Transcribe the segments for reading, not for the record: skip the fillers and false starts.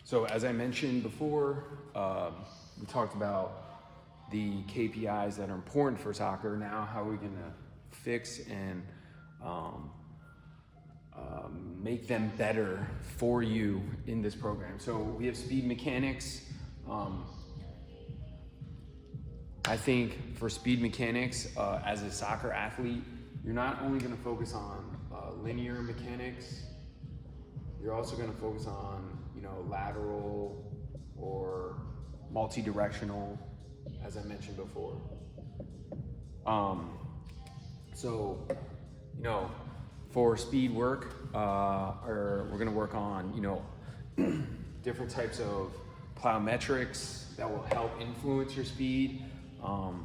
So as I mentioned before, we talked about the KPIs that are important for soccer. Now, how are we gonna fix and make them better for you in this program? So we have speed mechanics. I think for speed mechanics, as a soccer athlete, you're not only gonna focus on linear mechanics, you're also gonna focus on, lateral or multi-directional, as I mentioned before. So, for speed work, we're gonna work on, different types of plyometrics that will help influence your speed,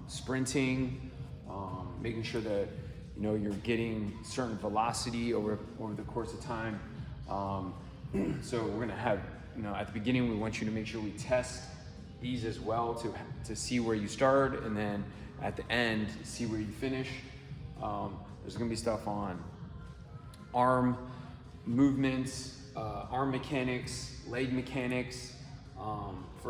sprinting, making sure that, you're getting certain velocity over the course of time. So we're gonna have, at the beginning, we want you to make sure we test these as well to see where you start, and then at the end, see where you finish. There's gonna be stuff on arm movements, arm mechanics, leg mechanics,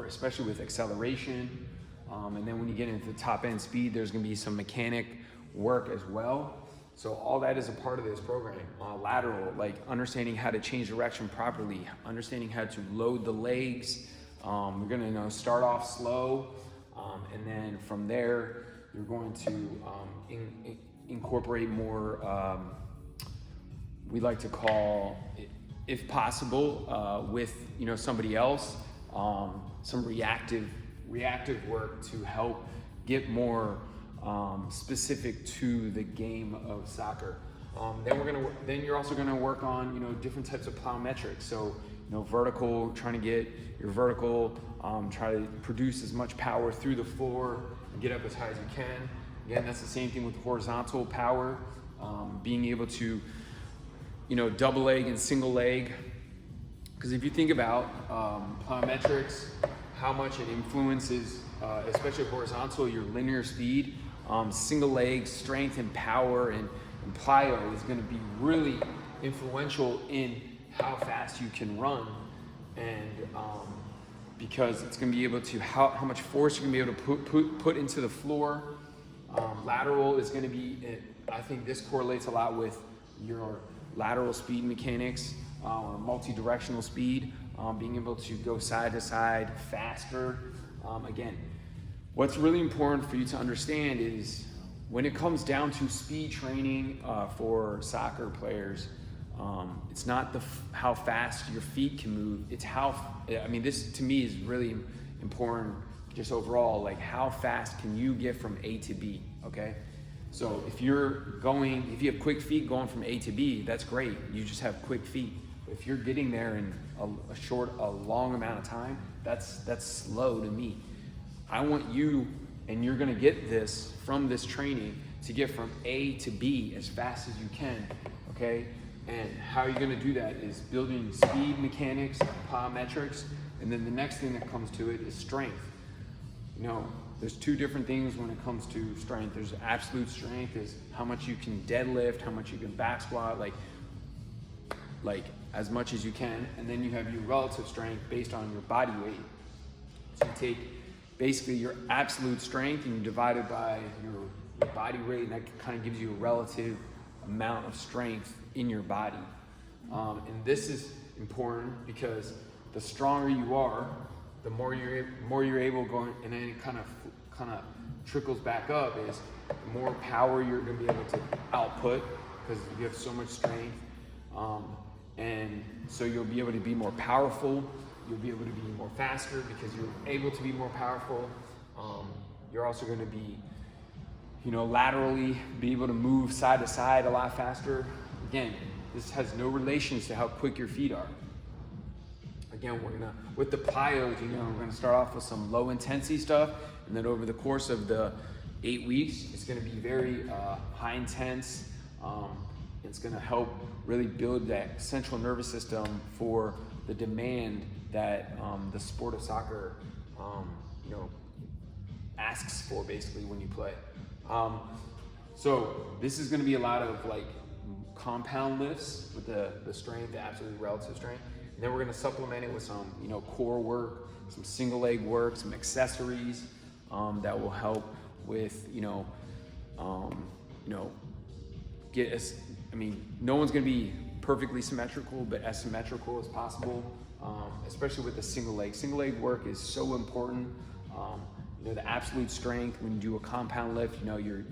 especially with acceleration. And then when you get into the top end speed, there's gonna be some mechanic work as well. So all that is a part of this program. Lateral, like understanding how to change direction properly, understanding how to load the legs. We're gonna start off slow, and then from there, you're going to incorporate more, we like to call, if possible, with somebody else, some reactive work to help get more specific to the game of soccer. Then you're also gonna work on different types of plyometrics. So vertical, trying to get your vertical, try to produce as much power through the floor and get up as high as you can. Again, that's the same thing with horizontal power, being able to double leg and single leg. Because if you think about plyometrics, how much it influences, especially horizontal, your linear speed, single leg strength and power and plyo is going to be really influential in how fast you can run, and because it's going to be able to how much force you're going to be able to put into the floor. Lateral is going to be, I think this correlates a lot with your lateral speed mechanics, or multi-directional speed, being able to go side to side faster. Again, what's really important for you to understand is when it comes down to speed training for soccer players, it's not how fast your feet can move, it's this to me is really important just overall, like how fast can you get from A to B, okay? So if you have quick feet going from A to B, that's great, you just have quick feet. If you're getting there in a long amount of time, that's slow to me. I want you, and you're gonna get this from this training, to get from A to B as fast as you can, okay? And how you're gonna do that is building speed mechanics, plyometrics, and then the next thing that comes to it is strength. There's two different things when it comes to strength. There's absolute strength, is how much you can deadlift, how much you can back squat, like as much as you can, and then you have your relative strength based on your body weight. So you take basically your absolute strength and you divide it by your body weight, and that kind of gives you a relative amount of strength in your body. And this is important because the stronger you are, the more you're able going, and then it kind of trickles back up, is the more power you're going to be able to output because you have so much strength. And so you'll be able to be more powerful, you'll be able to be more faster because you're able to be more powerful. You're also going to be, laterally be able to move side to side a lot faster. Again, this has no relations to how quick your feet are. Again, with the plyos, we're gonna start off with some low intensity stuff, and then over the course of the 8 weeks, it's gonna be very high intense. It's gonna help really build that central nervous system for the demand that the sport of soccer, asks for basically when you play. So this is gonna be a lot of compound lifts with the strength, the absolute relative strength. And then we're gonna supplement it with some, core work, some single leg work, some accessories that will help with, get us, no one's gonna be perfectly symmetrical, but as symmetrical as possible, especially with the single leg. Single leg work is so important. The absolute strength, when you do a compound lift,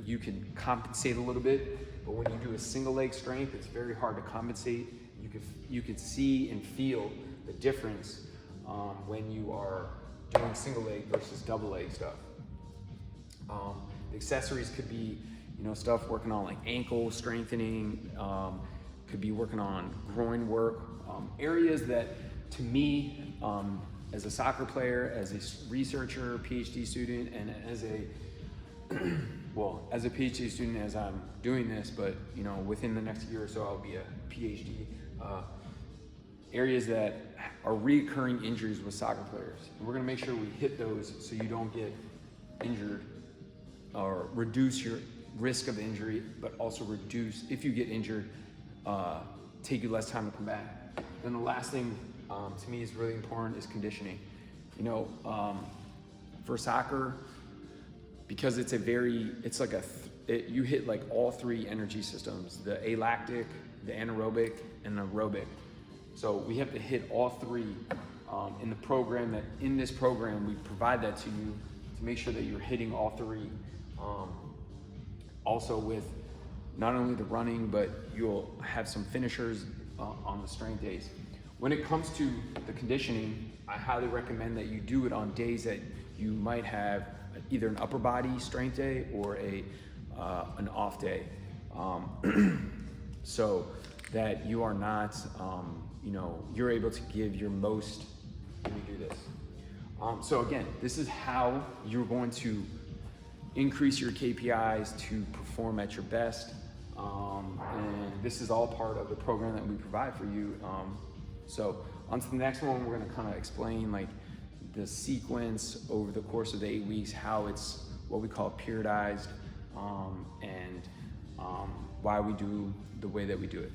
you can compensate a little bit, but when you do a single leg strength, it's very hard to compensate. You can see and feel the difference when you are doing single leg versus double leg stuff. The accessories could be, stuff working on like ankle strengthening, could be working on groin work, areas that to me, as a soccer player, as a researcher, PhD student, and as a PhD student as I'm doing this, but within the next year or so I'll be a PhD. Areas that are recurring injuries with soccer players. And we're gonna make sure we hit those so you don't get injured or reduce your risk of injury, but also reduce, if you get injured, take you less time to come back. Then the last thing to me is really important is conditioning. For soccer, because it's you hit like all three energy systems, the alactic, the anaerobic, and the aerobic. So we have to hit all three in the program. In this program, we provide that to you to make sure that you're hitting all three. Also with not only the running, but you'll have some finishers on the strength days. When it comes to the conditioning, I highly recommend that you do it on days that you might have either an upper body strength day or an off day, so that you are not, you're able to give your most when you do this. So again, this is how you're going to increase your KPIs to perform at your best. And this is all part of the program that we provide for you. So on to the next one, we're gonna kind of explain like the sequence over the course of the 8 weeks, how it's what we call periodized, and why we do the way that we do it.